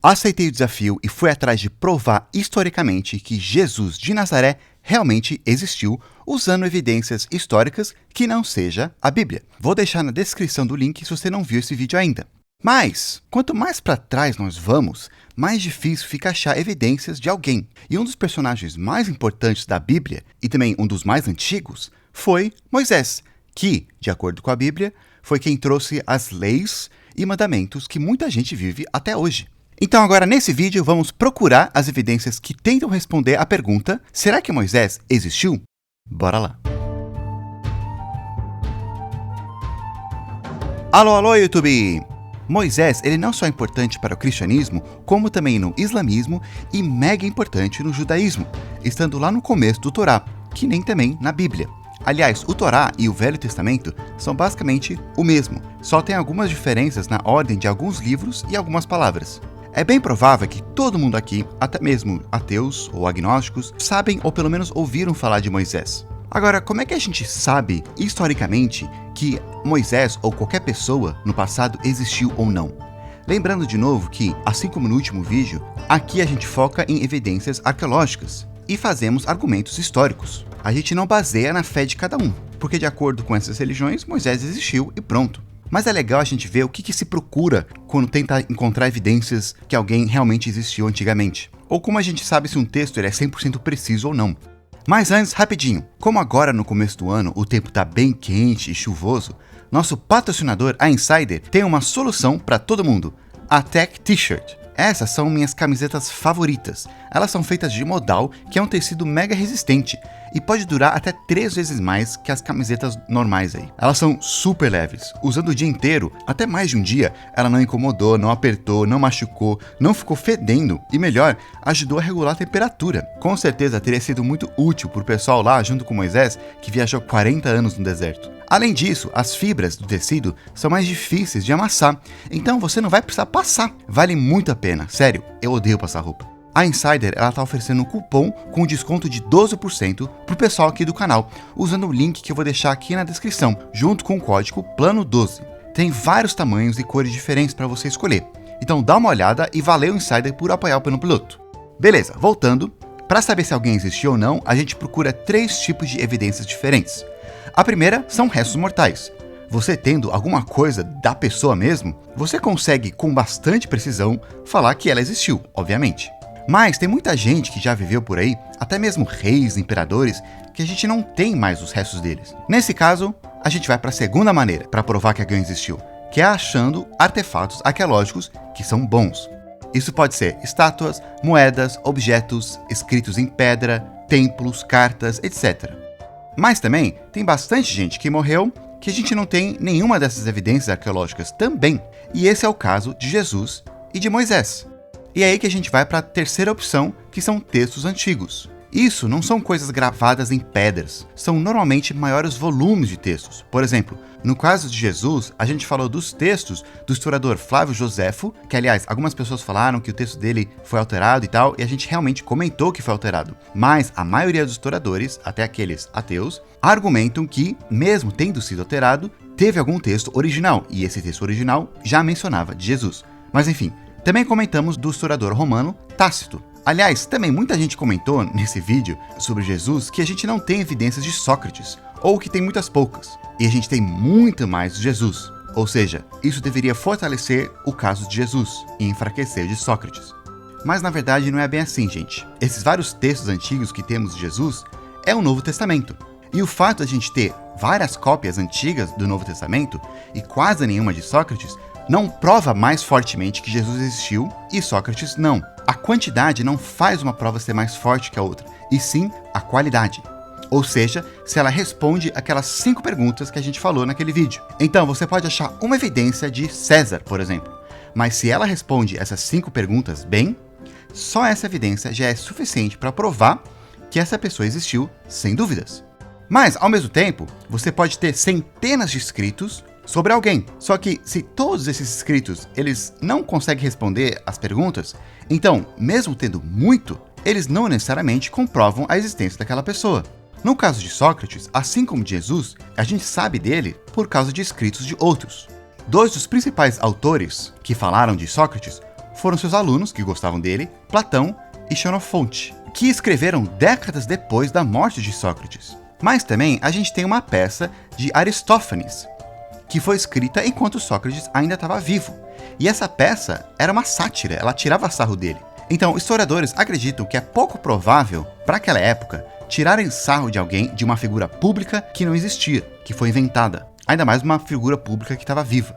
Aceitei o desafio e fui atrás de provar historicamente que Jesus de Nazaré realmente existiu, usando evidências históricas que não seja a Bíblia. Vou deixar na descrição do link se você não viu esse vídeo ainda. Mas, quanto mais para trás nós vamos, mais difícil fica achar evidências de alguém. E um dos personagens mais importantes da Bíblia, e também um dos mais antigos, foi Moisés, que, de acordo com a Bíblia, foi quem trouxe as leis e mandamentos que muita gente vive até hoje. Então agora nesse vídeo vamos procurar as evidências que tentam responder à pergunta: será que Moisés existiu? Bora lá! Alô YouTube! Moisés ele não só é importante para o cristianismo, como também no islamismo e mega importante no judaísmo, estando lá no começo do Torá, que nem também na Bíblia. Aliás, o Torá e o Velho Testamento são basicamente o mesmo, só tem algumas diferenças na ordem de alguns livros e algumas palavras. É bem provável que todo mundo aqui, até mesmo ateus ou agnósticos, sabem ou pelo menos ouviram falar de Moisés. Agora, como é que a gente sabe, historicamente, que Moisés ou qualquer pessoa no passado existiu ou não? Lembrando de novo que, assim como no último vídeo, aqui a gente foca em evidências arqueológicas e fazemos argumentos históricos. A gente não baseia na fé de cada um, porque de acordo com essas religiões, Moisés existiu e pronto. Mas é legal a gente ver o que se procura quando tenta encontrar evidências que alguém realmente existiu antigamente. Ou como a gente sabe se um texto ele é 100% preciso ou não. Mas antes, rapidinho, como agora no começo do ano o tempo está bem quente e chuvoso, nosso patrocinador, a Insider, tem uma solução para todo mundo, a Tech T-Shirt. Essas são minhas camisetas favoritas. Elas são feitas de modal, que é um tecido mega resistente e pode durar até 3 vezes mais que as camisetas normais aí. Elas são super leves. Usando o dia inteiro, até mais de um dia, ela não incomodou, não apertou, não machucou, não ficou fedendo e melhor, ajudou a regular a temperatura. Com certeza teria sido muito útil para o pessoal lá junto com Moisés, que viajou 40 anos no deserto. Além disso, as fibras do tecido são mais difíceis de amassar, então você não vai precisar passar. Vale muito a pena, sério, eu odeio passar roupa. A Insider está oferecendo um cupom com desconto de 12% para o pessoal aqui do canal, usando o link que eu vou deixar aqui na descrição, junto com o código PLANO12. Tem vários tamanhos e cores diferentes para você escolher, então dá uma olhada e valeu Insider por apoiar o Plano Piloto. Beleza, voltando, para saber se alguém existiu ou não, a gente procura 3 tipos de evidências diferentes. A primeira são restos mortais. Você tendo alguma coisa da pessoa mesmo, você consegue com bastante precisão falar que ela existiu, obviamente. Mas tem muita gente que já viveu por aí, até mesmo reis, imperadores, que a gente não tem mais os restos deles. Nesse caso, a gente vai para a segunda maneira para provar que alguém existiu, que é achando artefatos arqueológicos que são bons. Isso pode ser estátuas, moedas, objetos, escritos em pedra, templos, cartas, etc. Mas também tem bastante gente que morreu que a gente não tem nenhuma dessas evidências arqueológicas também. E esse é o caso de Jesus e de Moisés. E é aí que a gente vai para a terceira opção, que são textos antigos. Isso não são coisas gravadas em pedras, são normalmente maiores volumes de textos. Por exemplo, no caso de Jesus, a gente falou dos textos do historiador Flávio Joséfo, que aliás, algumas pessoas falaram que o texto dele foi alterado e tal, e a gente realmente comentou que foi alterado. Mas a maioria dos historiadores, até aqueles ateus, argumentam que, mesmo tendo sido alterado, teve algum texto original, e esse texto original já mencionava de Jesus. Mas enfim, também comentamos do historiador romano Tácito. Aliás, também muita gente comentou nesse vídeo sobre Jesus que a gente não tem evidências de Sócrates, ou que tem muitas poucas, e a gente tem muito mais de Jesus. Ou seja, isso deveria fortalecer o caso de Jesus e enfraquecer de Sócrates. Mas na verdade não é bem assim, gente. Esses vários textos antigos que temos de Jesus é o Novo Testamento. E o fato de a gente ter várias cópias antigas do Novo Testamento e quase nenhuma de Sócrates não prova mais fortemente que Jesus existiu e Sócrates não. A quantidade não faz uma prova ser mais forte que a outra, e sim a qualidade. Ou seja, se ela responde aquelas 5 perguntas que a gente falou naquele vídeo. Então você pode achar uma evidência de César, por exemplo, mas se ela responde essas 5 perguntas bem, só essa evidência já é suficiente para provar que essa pessoa existiu sem dúvidas. Mas, ao mesmo tempo, você pode ter centenas de escritos sobre alguém. Só que se todos esses escritos eles não conseguem responder as perguntas, então, mesmo tendo muito, eles não necessariamente comprovam a existência daquela pessoa. No caso de Sócrates, assim como de Jesus, a gente sabe dele por causa de escritos de outros. 2 dos principais autores que falaram de Sócrates foram seus alunos, que gostavam dele, Platão e Xenofonte, que escreveram décadas depois da morte de Sócrates. Mas também a gente tem uma peça de Aristófanes, que foi escrita enquanto Sócrates ainda estava vivo. E essa peça era uma sátira, ela tirava sarro dele. Então, historiadores acreditam que é pouco provável, para aquela época, tirarem sarro de alguém, de uma figura pública que não existia, que foi inventada. Ainda mais uma figura pública que estava viva.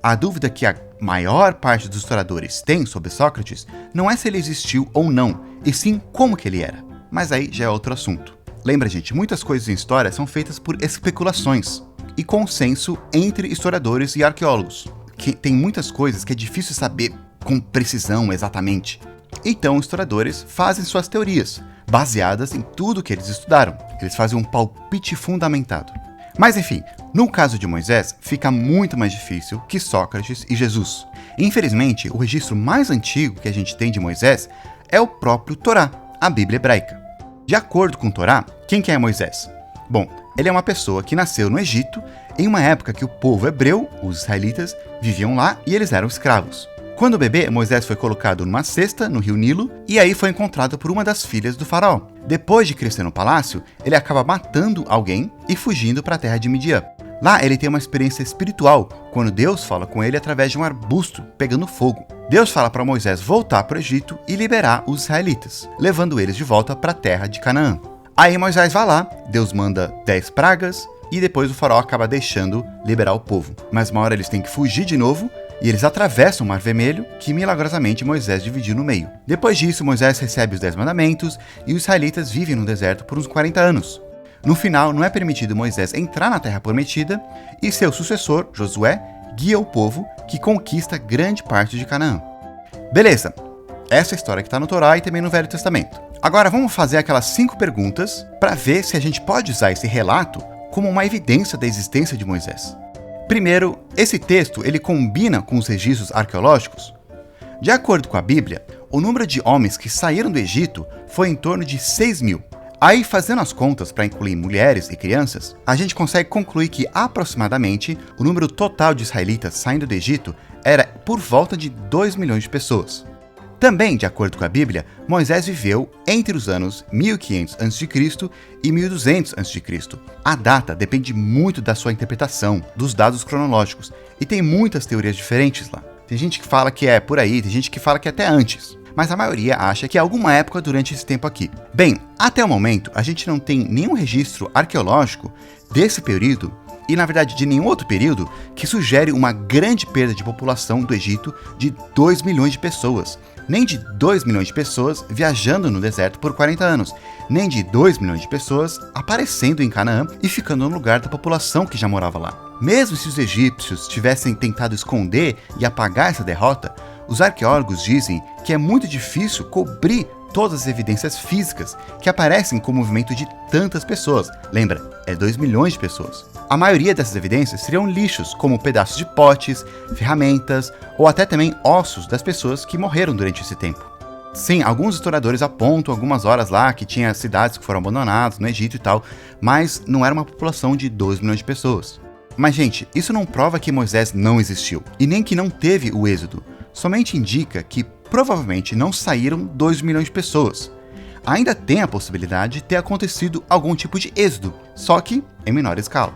A dúvida que a maior parte dos historiadores tem sobre Sócrates não é se ele existiu ou não, e sim como que ele era. Mas aí já é outro assunto. Lembra, gente, muitas coisas em história são feitas por especulações e consenso entre historiadores e arqueólogos, que tem muitas coisas que é difícil saber com precisão exatamente. Então, os historiadores fazem suas teorias, baseadas em tudo que eles estudaram. Eles fazem um palpite fundamentado. Mas enfim, no caso de Moisés, fica muito mais difícil que Sócrates e Jesus. Infelizmente, o registro mais antigo que a gente tem de Moisés é o próprio Torá, a Bíblia hebraica. De acordo com o Torá, quem que é Moisés? Bom, ele é uma pessoa que nasceu no Egito, em uma época que o povo hebreu, os israelitas, viviam lá e eles eram escravos. Quando bebê, Moisés foi colocado numa cesta no rio Nilo e aí foi encontrado por uma das filhas do faraó. Depois de crescer no palácio, ele acaba matando alguém e fugindo para a terra de Midian. Lá ele tem uma experiência espiritual, quando Deus fala com ele através de um arbusto pegando fogo. Deus fala para Moisés voltar para o Egito e liberar os israelitas, levando eles de volta para a terra de Canaã. Aí Moisés vai lá, Deus manda 10 pragas e depois o faraó acaba deixando liberar o povo. Mas uma hora eles têm que fugir de novo e eles atravessam o Mar Vermelho, que milagrosamente Moisés dividiu no meio. Depois disso, Moisés recebe os 10 mandamentos e os israelitas vivem no deserto por uns 40 anos. No final, não é permitido Moisés entrar na Terra Prometida e seu sucessor, Josué, guia o povo que conquista grande parte de Canaã. Beleza, essa é a história que está no Torá e também no Velho Testamento. Agora vamos fazer aquelas 5 perguntas para ver se a gente pode usar esse relato como uma evidência da existência de Moisés. Primeiro, esse texto ele combina com os registros arqueológicos? De acordo com a Bíblia, o número de homens que saíram do Egito foi em torno de 6.000. Aí, fazendo as contas para incluir mulheres e crianças, a gente consegue concluir que aproximadamente o número total de israelitas saindo do Egito era por volta de 2 milhões de pessoas. Também, de acordo com a Bíblia, Moisés viveu entre os anos 1500 a.C. e 1200 a.C. A data depende muito da sua interpretação, dos dados cronológicos, e tem muitas teorias diferentes lá. Tem gente que fala que é por aí, tem gente que fala que é até antes, mas a maioria acha que é alguma época durante esse tempo aqui. Bem, até o momento, a gente não tem nenhum registro arqueológico desse período, e na verdade de nenhum outro período, que sugere uma grande perda de população do Egito de 2 milhões de pessoas. Nem de 2 milhões de pessoas viajando no deserto por 40 anos, nem de 2 milhões de pessoas aparecendo em Canaã e ficando no lugar da população que já morava lá. Mesmo se os egípcios tivessem tentado esconder e apagar essa derrota, os arqueólogos dizem que é muito difícil cobrir todas as evidências físicas que aparecem com o movimento de tantas pessoas. Lembra, é 2 milhões de pessoas. A maioria dessas evidências seriam lixos, como pedaços de potes, ferramentas ou até também ossos das pessoas que morreram durante esse tempo. Sim, alguns historiadores apontam algumas horas lá que tinha cidades que foram abandonadas no Egito e tal, mas não era uma população de 2 milhões de pessoas. Mas gente, isso não prova que Moisés não existiu, e nem que não teve o êxodo. Somente indica que provavelmente não saíram 2 milhões de pessoas. Ainda tem a possibilidade de ter acontecido algum tipo de êxodo, só que em menor escala.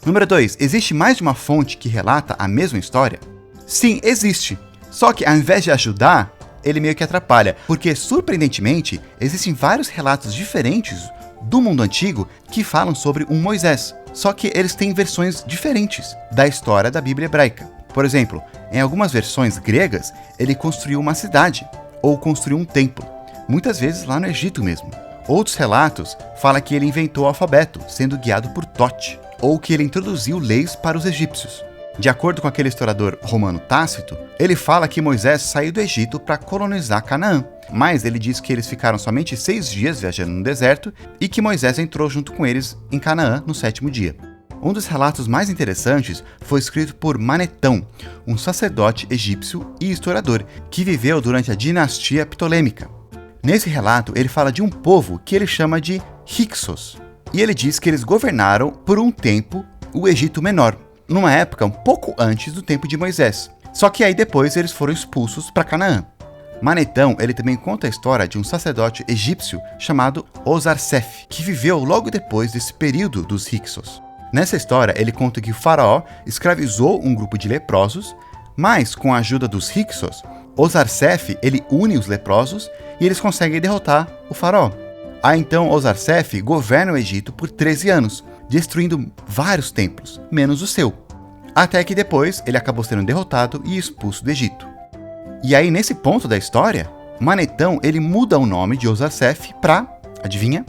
Número 2. Existe mais de uma fonte que relata a mesma história? Sim, existe. Só que ao invés de ajudar, ele meio que atrapalha, porque surpreendentemente existem vários relatos diferentes do mundo antigo que falam sobre um Moisés. Só que eles têm versões diferentes da história da Bíblia hebraica. Por exemplo, em algumas versões gregas, ele construiu uma cidade ou construiu um templo, muitas vezes lá no Egito mesmo. Outros relatos falam que ele inventou o alfabeto, sendo guiado por Tote, ou que ele introduziu leis para os egípcios. De acordo com aquele historiador romano Tácito, ele fala que Moisés saiu do Egito para colonizar Canaã, mas ele diz que eles ficaram somente 6 dias viajando no deserto e que Moisés entrou junto com eles em Canaã no 7º dia. Um dos relatos mais interessantes foi escrito por Manetão, um sacerdote egípcio e historiador, que viveu durante a dinastia ptolêmica. Nesse relato, ele fala de um povo que ele chama de Hyksos, e ele diz que eles governaram por um tempo o Egito Menor, numa época um pouco antes do tempo de Moisés. Só que aí depois eles foram expulsos para Canaã. Manetão, ele também conta a história de um sacerdote egípcio chamado Osarsef, que viveu logo depois desse período dos Hyksos. Nessa história, ele conta que o faraó escravizou um grupo de leprosos, mas com a ajuda dos Hyksos, Osarsef, ele une os leprosos e eles conseguem derrotar o faraó. Aí então Osarsef governa o Egito por 13 anos, destruindo vários templos, menos o seu. Até que depois ele acabou sendo derrotado e expulso do Egito. E aí nesse ponto da história, Manetão ele muda o nome de Osarsef para, adivinha?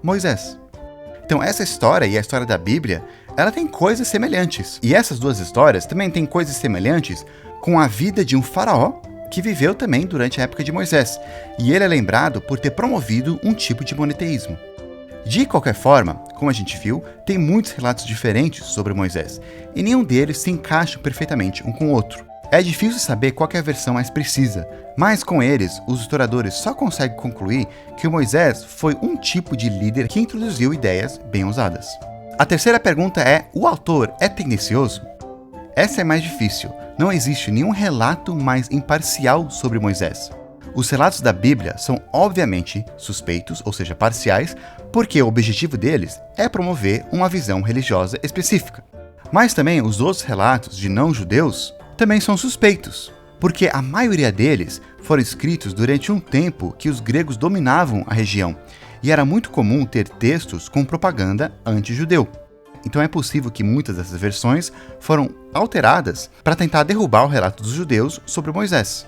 Moisés. Então essa história e a história da Bíblia, ela tem coisas semelhantes. E essas duas histórias também têm coisas semelhantes com a vida de um faraó que viveu também durante a época de Moisés. E ele é lembrado por ter promovido um tipo de monoteísmo. De qualquer forma, como a gente viu, tem muitos relatos diferentes sobre Moisés, e nenhum deles se encaixa perfeitamente um com o outro. É difícil saber qual é a versão mais precisa, mas com eles, os historiadores só conseguem concluir que o Moisés foi um tipo de líder que introduziu ideias bem ousadas. A terceira pergunta é: o autor é tendencioso? Essa é mais difícil. Não existe nenhum relato mais imparcial sobre Moisés. Os relatos da Bíblia são obviamente suspeitos, ou seja, parciais, porque o objetivo deles é promover uma visão religiosa específica. Mas também os outros relatos de não-judeus também são suspeitos, porque a maioria deles foram escritos durante um tempo que os gregos dominavam a região, e era muito comum ter textos com propaganda anti-judeu. Então é possível que muitas dessas versões foram alteradas para tentar derrubar o relato dos judeus sobre Moisés.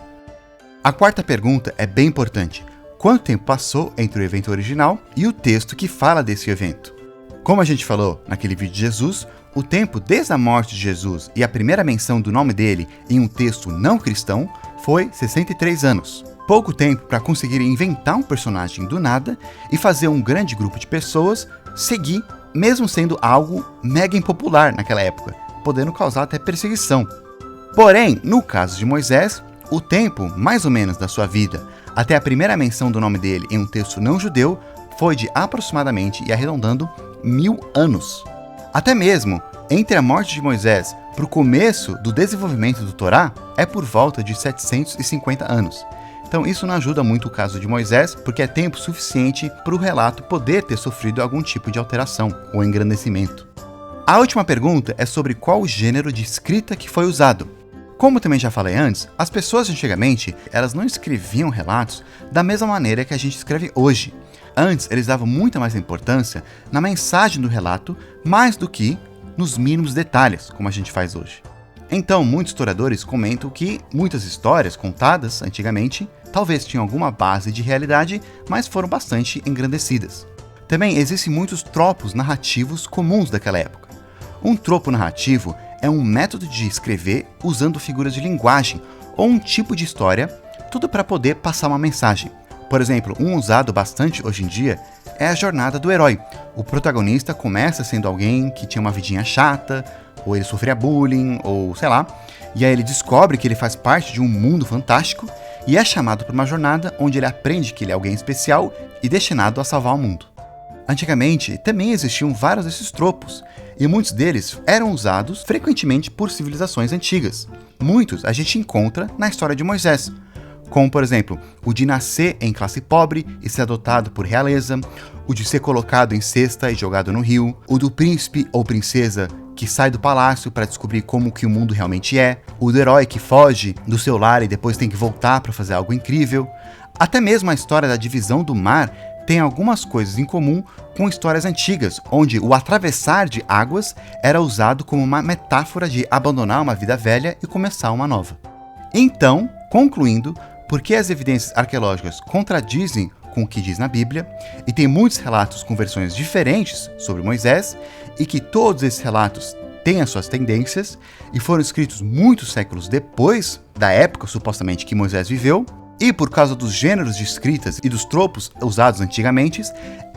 A quarta pergunta é bem importante. Quanto tempo passou entre o evento original e o texto que fala desse evento? Como a gente falou naquele vídeo de Jesus, o tempo desde a morte de Jesus e a primeira menção do nome dele em um texto não cristão foi 63 anos. Pouco tempo para conseguir inventar um personagem do nada e fazer um grande grupo de pessoas seguir, mesmo sendo algo mega impopular naquela época, podendo causar até perseguição. Porém, no caso de Moisés, o tempo, mais ou menos, da sua vida, até a primeira menção do nome dele em um texto não judeu, foi de aproximadamente, e arredondando, 1000 anos. Até mesmo, entre a morte de Moisés para o começo do desenvolvimento do Torá, é por volta de 750 anos. Então isso não ajuda muito o caso de Moisés, porque é tempo suficiente para o relato poder ter sofrido algum tipo de alteração ou engrandecimento. A última pergunta é sobre qual o gênero de escrita que foi usado. Como também já falei antes, as pessoas antigamente, elas não escreviam relatos da mesma maneira que a gente escreve hoje. Antes, eles davam muita mais importância na mensagem do relato, mais do que nos mínimos detalhes, como a gente faz hoje. Então, muitos historiadores comentam que muitas histórias contadas antigamente talvez tinham alguma base de realidade, mas foram bastante engrandecidas. Também existem muitos tropos narrativos comuns daquela época. Um tropo narrativo é um método de escrever usando figuras de linguagem ou um tipo de história, tudo para poder passar uma mensagem. Por exemplo, um usado bastante hoje em dia é a jornada do herói. O protagonista começa sendo alguém que tinha uma vidinha chata, ou ele sofria bullying, ou sei lá, e aí ele descobre que ele faz parte de um mundo fantástico e é chamado para uma jornada onde ele aprende que ele é alguém especial e destinado a salvar o mundo. Antigamente, também existiam vários desses tropos, e muitos deles eram usados frequentemente por civilizações antigas. Muitos a gente encontra na história de Moisés, como, por exemplo, o de nascer em classe pobre e ser adotado por realeza, o de ser colocado em cesta e jogado no rio, o do príncipe ou princesa que sai do palácio para descobrir como que o mundo realmente é, o do herói que foge do seu lar e depois tem que voltar para fazer algo incrível. Até mesmo a história da divisão do mar tem algumas coisas em comum com histórias antigas, onde o atravessar de águas era usado como uma metáfora de abandonar uma vida velha e começar uma nova. Então, concluindo, porque as evidências arqueológicas contradizem com o que diz na Bíblia, e tem muitos relatos com versões diferentes sobre Moisés, e que todos esses relatos têm as suas tendências, e foram escritos muitos séculos depois da época, supostamente, que Moisés viveu, e por causa dos gêneros de escritas e dos tropos usados antigamente,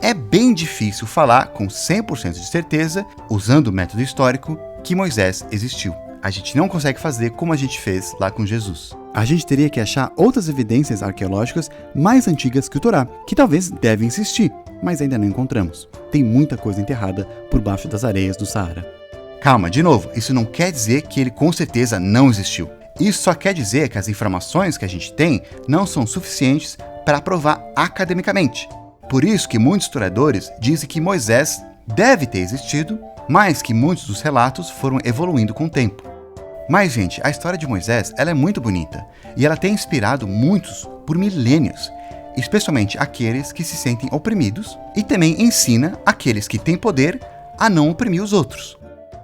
é bem difícil falar com 100% de certeza, usando o método histórico, que Moisés existiu. A gente não consegue fazer como a gente fez lá com Jesus. A gente teria que achar outras evidências arqueológicas mais antigas que o Torá, que talvez devem existir, mas ainda não encontramos. Tem muita coisa enterrada por baixo das areias do Saara. Calma, de novo, isso não quer dizer que ele com certeza não existiu. Isso só quer dizer que as informações que a gente tem não são suficientes para provar academicamente. Por isso que muitos historiadores dizem que Moisés deve ter existido, mas que muitos dos relatos foram evoluindo com o tempo. Mas, gente, a história de Moisés ela é muito bonita e ela tem inspirado muitos por milênios, especialmente aqueles que se sentem oprimidos, e também ensina aqueles que têm poder a não oprimir os outros.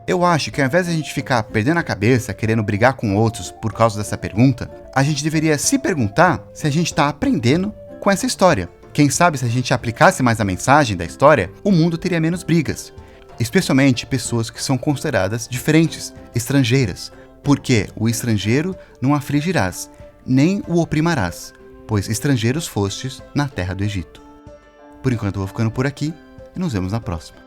Eu acho que ao invés de a gente ficar perdendo a cabeça, querendo brigar com outros por causa dessa pergunta, a gente deveria se perguntar se a gente está aprendendo com essa história. Quem sabe se a gente aplicasse mais a mensagem da história, o mundo teria menos brigas. Especialmente pessoas que são consideradas diferentes, estrangeiras. Porque o estrangeiro não afligirás, nem o oprimarás, pois estrangeiros fostes na terra do Egito. Por enquanto eu vou ficando por aqui e nos vemos na próxima.